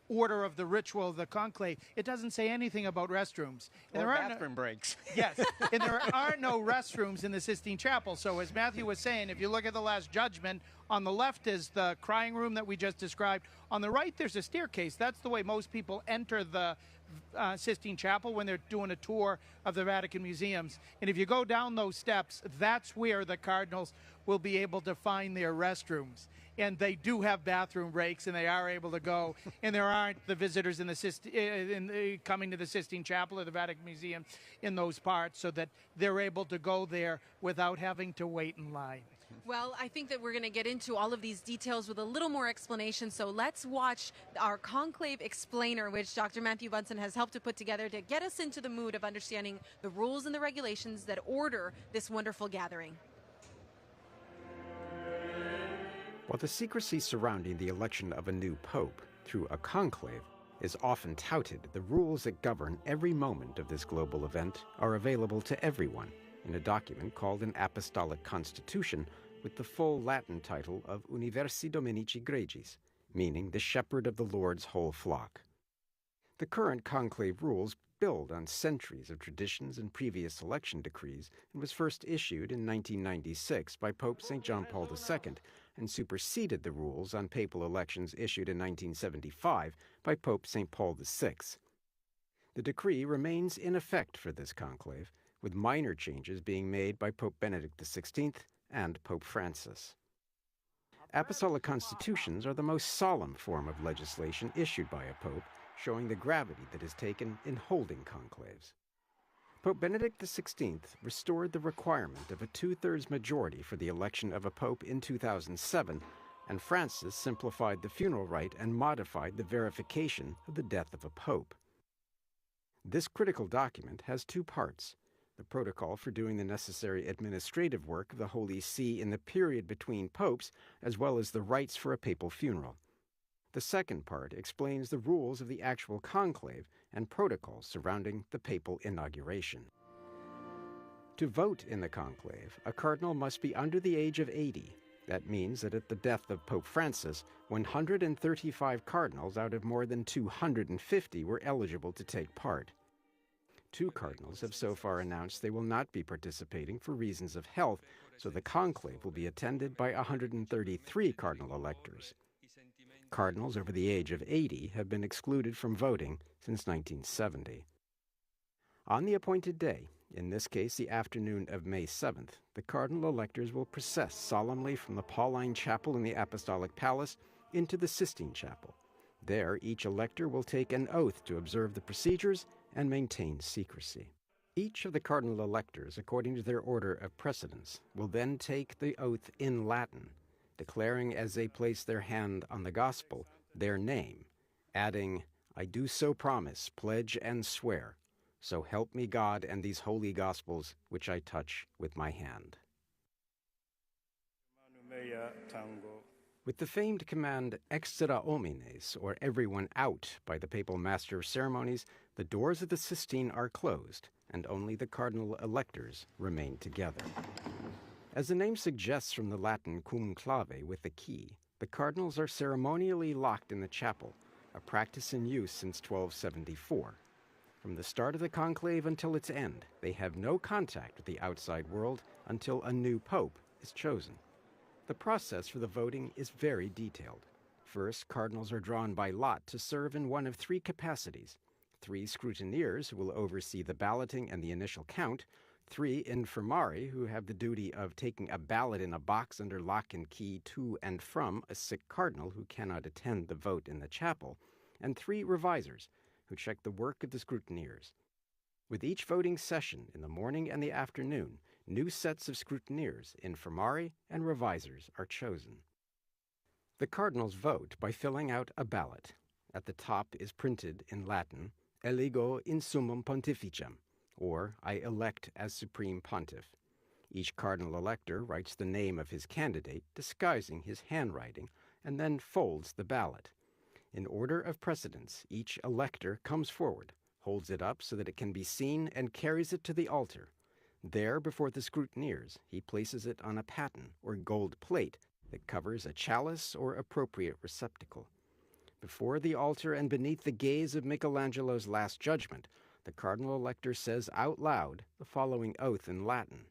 order of the ritual of the conclave, it doesn't say anything about restrooms. And or bathroom breaks. Yes, and there are no restrooms in the Sistine Chapel. So as Matthew was saying, if you look at the Last Judgment, on the left is the crying room that we just described. On the right, there's a staircase. That's the way most people enter the Sistine Chapel when they're doing a tour of the Vatican museums. And if you go down those steps, that's where the cardinals will be able to find their restrooms. And they do have bathroom breaks, and they are able to go. And there aren't the visitors coming to the Sistine Chapel or the Vatican Museum in those parts, so that they're able to go there without having to wait in line. Well, I think that we're going to get into all of these details with a little more explanation. So let's watch our Conclave Explainer, which Dr. Matthew Bunson has helped to put together to get us into the mood of understanding the rules and the regulations that order this wonderful gathering. While the secrecy surrounding the election of a new pope through a conclave is often touted, the rules that govern every moment of this global event are available to everyone in a document called an Apostolic Constitution with the full Latin title of Universi Dominici Gregis, meaning the shepherd of the Lord's whole flock. The current conclave rules build on centuries of traditions and previous election decrees and was first issued in 1996 by Pope St. John Paul II and superseded the rules on papal elections issued in 1975 by Pope St. Paul VI. The decree remains in effect for this conclave, with minor changes being made by Pope Benedict XVI and Pope Francis. Apostolic constitutions are the most solemn form of legislation issued by a pope, showing the gravity that is taken in holding conclaves. Pope Benedict XVI restored the requirement of a two-thirds majority for the election of a pope in 2007, and Francis simplified the funeral rite and modified the verification of the death of a pope. This critical document has two parts: the protocol for doing the necessary administrative work of the Holy See in the period between popes, as well as the rites for a papal funeral. The second part explains the rules of the actual conclave and protocols surrounding the papal inauguration. To vote in the conclave, a cardinal must be under the age of 80. That means that at the death of Pope Francis, 135 cardinals out of more than 250 were eligible to take part. 2 cardinals have so far announced they will not be participating for reasons of health, so the conclave will be attended by 133 cardinal electors. Cardinals over the age of 80 have been excluded from voting since 1970. On the appointed day, in this case the afternoon of May 7th, the cardinal electors will process solemnly from the Pauline Chapel in the Apostolic Palace into the Sistine Chapel. There, each elector will take an oath to observe the procedures and maintain secrecy. Each of the cardinal electors, according to their order of precedence, will then take the oath in Latin, declaring as they place their hand on the gospel their name, adding, "I do so promise, pledge, and swear, so help me God and these holy gospels which I touch with my hand." With the famed command extra homines, or everyone out, by the papal master of ceremonies, the doors of the Sistine are closed, and only the cardinal electors remain together. As the name suggests from the Latin Conclave, with the key, the cardinals are ceremonially locked in the chapel, a practice in use since 1274. From the start of the conclave until its end, they have no contact with the outside world until a new pope is chosen. The process for the voting is very detailed. First, cardinals are drawn by lot to serve in one of 3 capacities: 3 scrutineers who will oversee the balloting and the initial count, 3 infirmari who have the duty of taking a ballot in a box under lock and key to and from a sick cardinal who cannot attend the vote in the chapel, and 3 revisers who check the work of the scrutineers. With each voting session in the morning and the afternoon, new sets of scrutineers, infirmari, and revisers are chosen. The cardinals vote by filling out a ballot. At the top is printed in Latin, "Eligo in summum pontificem," or "I elect as supreme pontiff." Each cardinal elector writes the name of his candidate, disguising his handwriting, and then folds the ballot. In order of precedence, each elector comes forward, holds it up so that it can be seen, and carries it to the altar. There, before the scrutineers, he places it on a paten or gold plate that covers a chalice or appropriate receptacle. Before the altar and beneath the gaze of Michelangelo's Last Judgment, the cardinal-elector says out loud the following oath in Latin: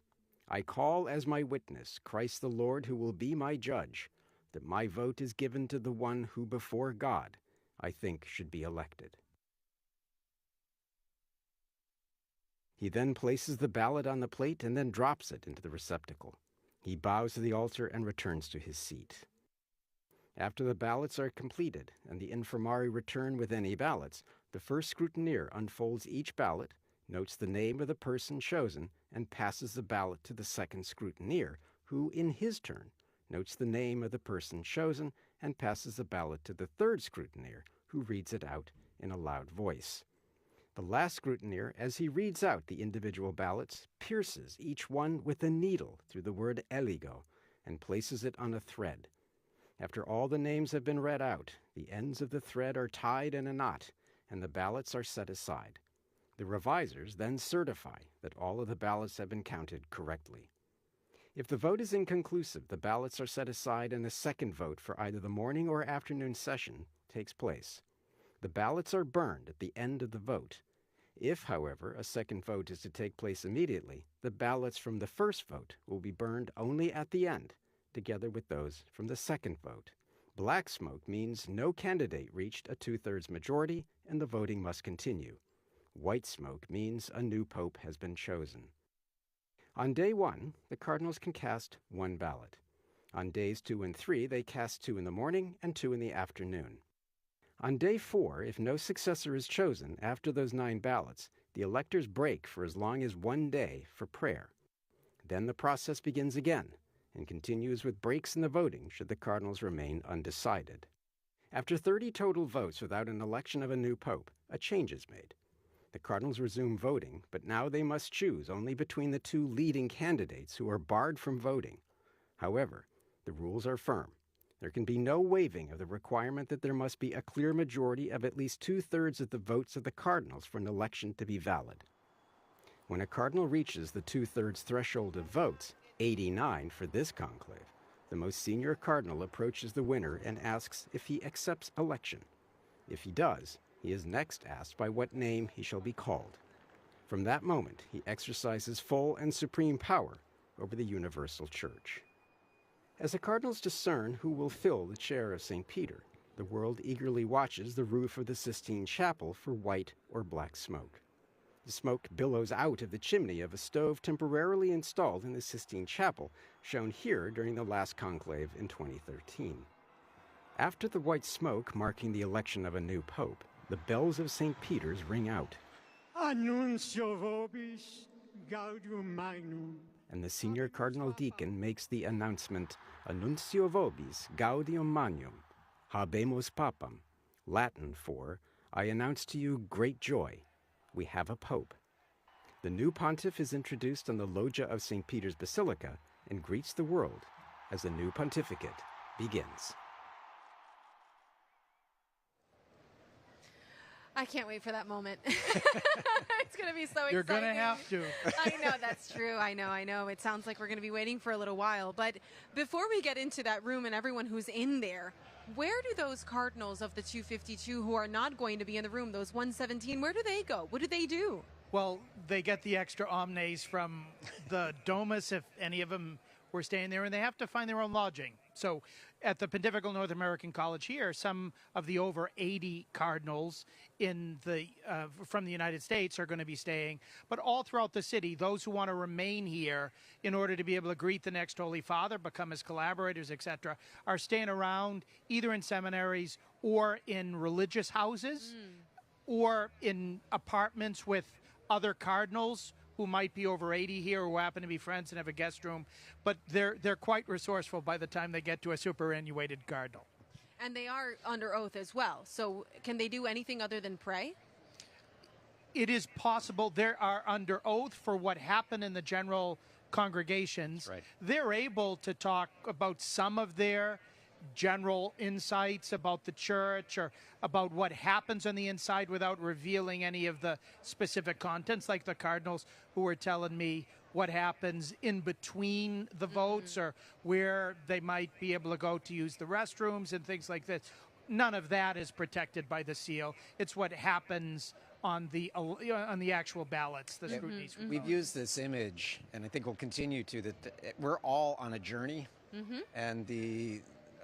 "I call as my witness Christ the Lord, who will be my judge, that my vote is given to the one who before God I think should be elected." He then places the ballot on the plate and then drops it into the receptacle. He bows to the altar and returns to his seat. After the ballots are completed and the infirmari return with any ballots, the first scrutineer unfolds each ballot, notes the name of the person chosen, and passes the ballot to the second scrutineer, who, in his turn, notes the name of the person chosen and passes the ballot to the third scrutineer, who reads it out in a loud voice. The last scrutineer, as he reads out the individual ballots, pierces each one with a needle through the word eligo and places it on a thread. After all the names have been read out, the ends of the thread are tied in a knot, and the ballots are set aside. The revisers then certify that all of the ballots have been counted correctly. If the vote is inconclusive, the ballots are set aside and a second vote for either the morning or afternoon session takes place. The ballots are burned at the end of the vote. If, however, a second vote is to take place immediately, the ballots from the first vote will be burned only at the end, together with those from the second vote. Black smoke means no candidate reached a 2/3 majority and the voting must continue. White smoke means a new pope has been chosen. On day 1, the cardinals can cast 1 ballot. On days 2 and 3, they cast 2 in the morning and 2 in the afternoon. On day 4, if no successor is chosen after those 9 ballots, the electors break for as long as 1 day for prayer. Then the process begins again and continues with breaks in the voting should the cardinals remain undecided. After 30 total votes without an election of a new pope, a change is made. The cardinals resume voting, but now they must choose only between the 2 leading candidates who are barred from voting. However, the rules are firm. There can be no waiving of the requirement that there must be a clear majority of at least 2/3 of the votes of the cardinals for an election to be valid. When a cardinal reaches the 2/3 threshold of votes, 89 for this conclave, the most senior cardinal approaches the winner and asks if he accepts election. If he does, he is next asked by what name he shall be called. From that moment, he exercises full and supreme power over the universal church. As the cardinals discern who will fill the chair of St. Peter, the world eagerly watches the roof of the Sistine Chapel for white or black smoke. The smoke billows out of the chimney of a stove temporarily installed in the Sistine Chapel, shown here during the last conclave in 2013. After the white smoke marking the election of a new pope, the bells of St. Peter's ring out. Annuncio vobis gaudium magnum. And the senior cardinal deacon makes the announcement, Annuncio vobis gaudium magnum, habemus papam, Latin for, I announce to you great joy. We have a pope. The new pontiff is introduced on the loggia of St. Peter's Basilica and greets the world as the new pontificate begins. I can't wait for that moment. It's going to be so exciting. You're going to have to. I know, that's true. I know. It sounds like we're going to be waiting for a little while. But before we get into that room and everyone who's in there, where do those cardinals of the 252 who are not going to be in the room, those 117, where do they go? What do they do? Well, they get the extra omnes from the Domus if any of them were staying there, and they have to find their own lodging. So at the Pontifical North American College here, some of the over 80 cardinals in the from the United States are going to be staying. But all throughout the city, those who want to remain here in order to be able to greet the next Holy Father, become his collaborators, etc., are staying around either in seminaries or in religious houses or in apartments with other cardinals who might be over 80 here, who happen to be friends and have a guest room. But they're quite resourceful by the time they get to a superannuated cardinal. And they are under oath as well. So can they do anything other than pray? It is possible. They are under oath for what happened in the general congregations. Right. They're able to talk about some of their general insights about the church or about what happens on the inside without revealing any of the specific contents, like the cardinals who were telling me what happens in between the votes or where they might be able to go to use the restrooms and things like this. None of that is protected by the seal. It's what happens on the actual ballots, the scrutinies. We've used this image, and I think we'll continue to, that we're all on a journey, and the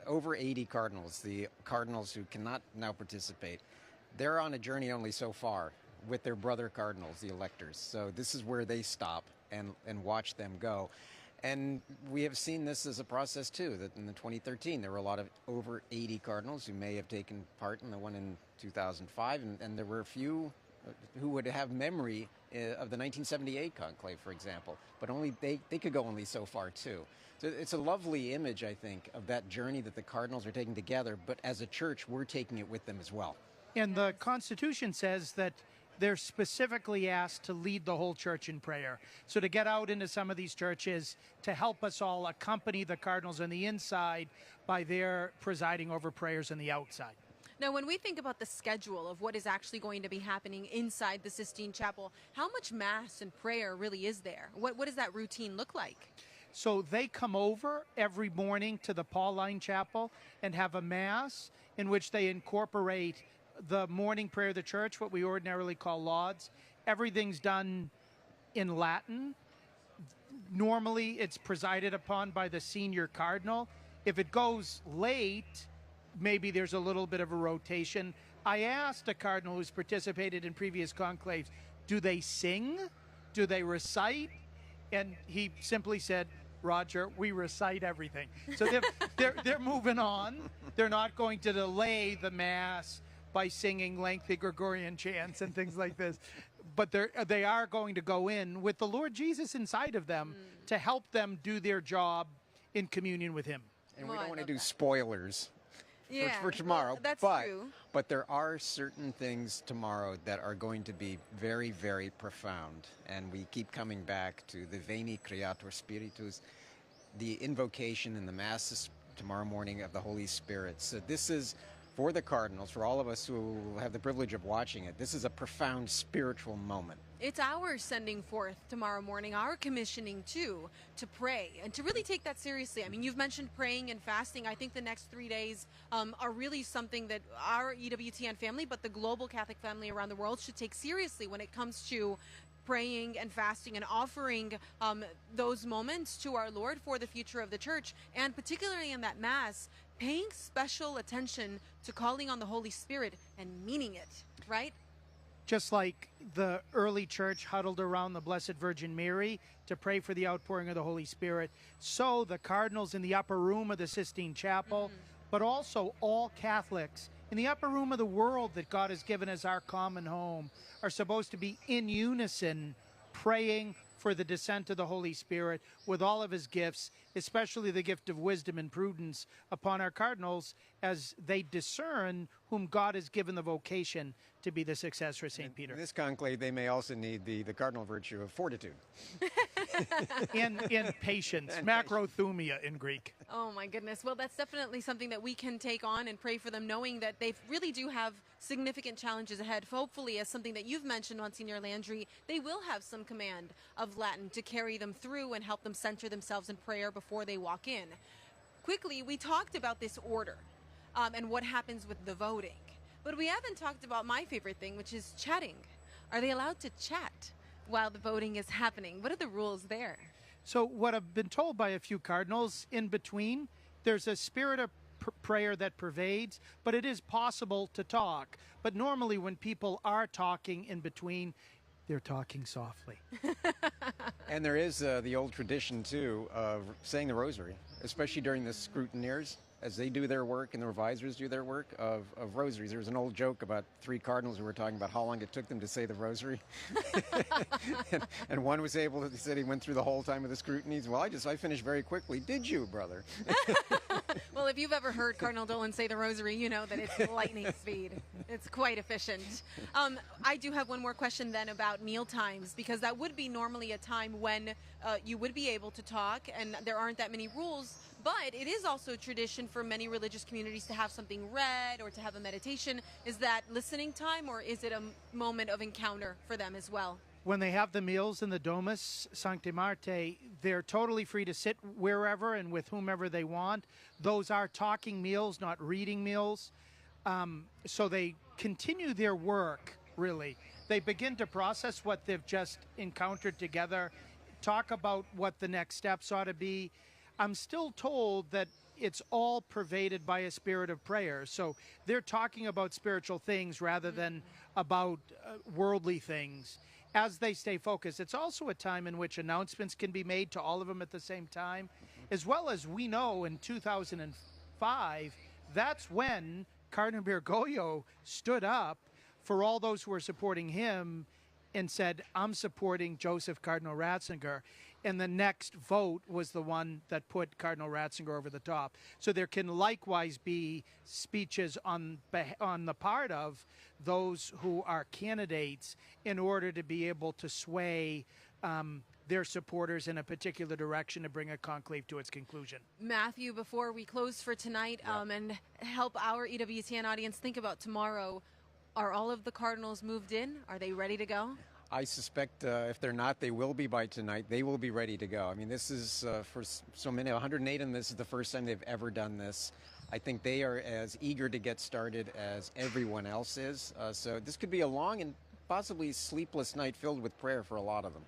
over 80 cardinals, the cardinals who cannot now participate, they're on a journey only so far with their brother cardinals, the electors. So this is where they stop and watch them go. And we have seen this as a process too, that in the 2013 there were a lot of over 80 cardinals who may have taken part in the one in 2005, and there were a few who would have memory of the 1978 conclave, for example, but only they could go only so far too. So it's a lovely image, I think, of that journey that the cardinals are taking together, but as a church, we're taking it with them as well. And the Constitution says that they're specifically asked to lead the whole church in prayer. So to get out into some of these churches, to help us all accompany the cardinals on the inside by their presiding over prayers on the outside. Now, when we think about the schedule of what is actually going to be happening inside the Sistine Chapel, how much Mass and prayer really is there? What does that routine look like? So they come over every morning to the Pauline Chapel and have a Mass in which they incorporate the morning prayer of the church, what we ordinarily call lauds. Everything's done in Latin. Normally, it's presided upon by the senior cardinal. If it goes late, maybe there's a little bit of a rotation. I asked a cardinal who's participated in previous conclaves, do they sing? Do they recite? And he simply said, Roger, we recite everything. So they're moving on. They're not going to delay the Mass by singing lengthy Gregorian chants and things like this. But they are going to go in with the Lord Jesus inside of them to help them do their job in communion with Him. And we don't want to do spoilers for tomorrow. That's true. But there are certain things tomorrow that are going to be very, very profound. And we keep coming back to the Veni Creator Spiritus, the invocation in the Masses tomorrow morning of the Holy Spirit. So this is, for the cardinals, for all of us who have the privilege of watching it, this is a profound spiritual moment. It's our sending forth tomorrow morning, our commissioning too, to pray and to really take that seriously. I mean, you've mentioned praying and fasting. I think the next 3 days are really something that our EWTN family, but the global Catholic family around the world should take seriously when it comes to praying and fasting and offering those moments to our Lord for the future of the church, and particularly in that Mass, paying special attention to calling on the Holy Spirit and meaning it, right? Just like the early church huddled around the Blessed Virgin Mary to pray for the outpouring of the Holy Spirit, so the cardinals in the upper room of the Sistine Chapel, but also all Catholics in the upper room of the world that God has given as our common home, are supposed to be in unison praying for the descent of the Holy Spirit with all of His gifts, especially the gift of wisdom and prudence upon our cardinals as they discern whom God has given the vocation to be the successor of St. Peter. In this conclave, they may also need the cardinal virtue of fortitude. and patience, macrothumia in Greek. Oh my goodness. Well, that's definitely something that we can take on and pray for them, knowing that they really do have significant challenges ahead. Hopefully, as something that you've mentioned, Monsignor Landry, they will have some command of Latin to carry them through and help them center themselves in prayer before they walk in. Quickly, we talked about this order and what happens with the voting. But we haven't talked about my favorite thing, which is chatting. Are they allowed to chat while the voting is happening? What are the rules there? So what I've been told by a few cardinals, in between, there's a spirit of prayer that pervades, but it is possible to talk. But normally when people are talking in between, they're talking softly. And there is the old tradition, too, of saying the rosary, especially during the scrutineers, as they do their work and the revisers do their work of rosaries. There's an old joke about three cardinals who were talking about how long it took them to say the rosary. and one was able to, he said he went through the whole time of the scrutinies. Well, I finished very quickly. Did you, brother? Well, if you've ever heard Cardinal Dolan say the rosary, you know that it's lightning speed. It's quite efficient. I do have one more question then about meal times, because that would be normally a time when you would be able to talk and there aren't that many rules. But it is also tradition for many religious communities to have something read or to have a meditation. Is that listening time, or is it a moment of encounter for them as well? when they have the meals in the Domus Sancti Marte, they're totally free to sit wherever and with whomever they want. Those are talking meals, not reading meals. So they continue their work, really. They begin to process what they've just encountered together, talk about what the next steps ought to be. I'm still told that it's all pervaded by a spirit of prayer. So they're talking about spiritual things rather than about worldly things as they stay focused. It's also a time in which announcements can be made to all of them at the same time, as well as we know in 2005, that's when Cardinal Bergoglio stood up for all those who were supporting him and said, I'm supporting Joseph Cardinal Ratzinger. And the next vote was the one that put Cardinal Ratzinger over the top. So there can likewise be speeches on the part of those who are candidates in order to be able to sway their supporters in a particular direction to bring a conclave to its conclusion. Matthew, before we close for tonight and help our EWTN audience think about tomorrow, are all of the Cardinals moved in? Are they ready to go? I suspect if they're not, they will be by tonight. They will be ready to go. I mean, this is for so many, 108 of them, this is the first time they've ever done this. I think they are as eager to get started as everyone else is. So this could be a long and possibly sleepless night filled with prayer for a lot of them.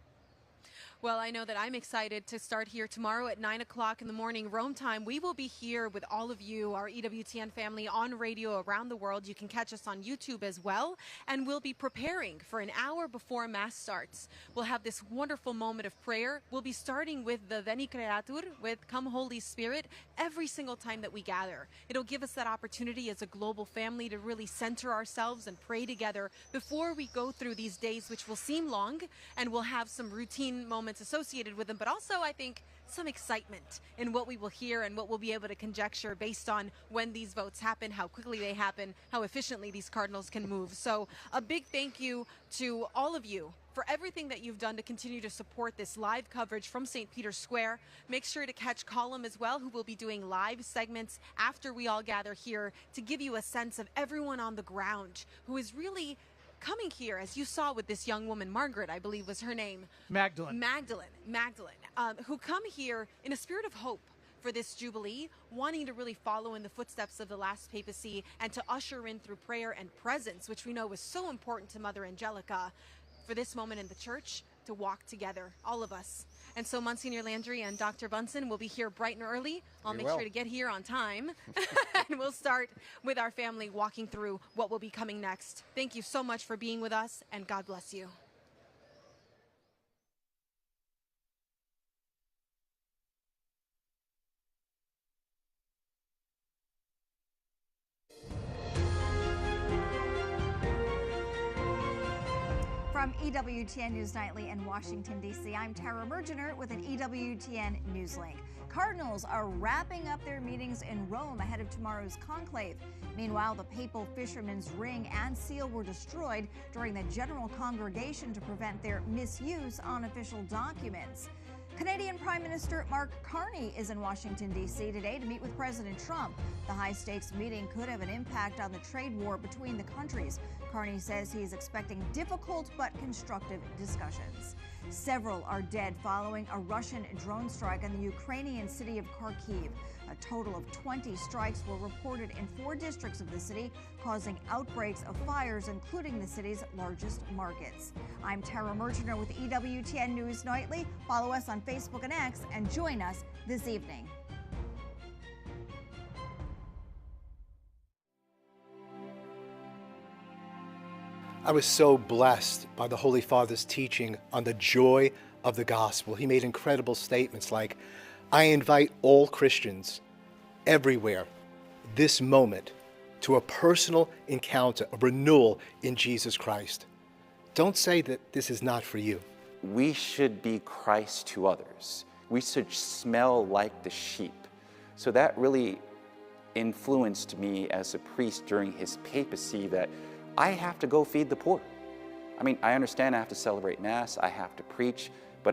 Well, I know that I'm excited to start here tomorrow at 9 o'clock in the morning, Rome time. We will be here with all of you, our EWTN family, on radio around the world. You can catch us on YouTube as well. And we'll be preparing for an hour before Mass starts. We'll have this wonderful moment of prayer. We'll be starting with the Veni Creator, with Come Holy Spirit, every single time that we gather. It'll give us that opportunity as a global family to really center ourselves and pray together before we go through these days, which will seem long, and we'll have some routine moments associated with them, but also I think some excitement in what we will hear and what we'll be able to conjecture based on when these votes happen, how quickly they happen, how efficiently these Cardinals can move. So a big thank you to all of you for everything that you've done to continue to support this live coverage from St. Peter's Square. Make sure to catch Column as well, who will be doing live segments after we all gather here to give you a sense of everyone on the ground who is really coming here, as you saw with this young woman, Margaret, I believe was her name. Magdalene, who come here in a spirit of hope for this Jubilee, wanting to really follow in the footsteps of the last papacy and to usher in through prayer and presence, which we know was so important to Mother Angelica, for this moment in the church to walk together, all of us. And so Monsignor Landry and Dr. Bunsen will be here bright and early. I'll make sure to get here on time. And we'll start with our family walking through what will be coming next. Thank you so much for being with us, and God bless you. From EWTN News Nightly in Washington, D.C., I'm Tara Mergener with an EWTN Newslink. Cardinals are wrapping up their meetings in Rome ahead of tomorrow's conclave. Meanwhile, the papal fisherman's ring and seal were destroyed during the general congregation to prevent their misuse on official documents. Canadian Prime Minister Mark Carney is in Washington, D.C. today to meet with President Trump. The high-stakes meeting could have an impact on the trade war between the countries. Carney says he is expecting difficult but constructive discussions. Several are dead following a Russian drone strike on the Ukrainian city of Kharkiv. A total of 20 strikes were reported in 4 districts of the city, causing outbreaks of fires, including the city's largest markets. I'm Tara Mergener with EWTN News Nightly. Follow us on Facebook and X and join us this evening. I was so blessed by the Holy Father's teaching on the joy of the gospel. He made incredible statements like, I invite all Christians everywhere this moment to a personal encounter, a renewal in Jesus Christ. Don't say that this is not for you. We should be Christ to others. We should smell like the sheep. So that really influenced me as a priest during his papacy, that I have to go feed the poor. I mean, I understand I have to celebrate Mass, I have to preach,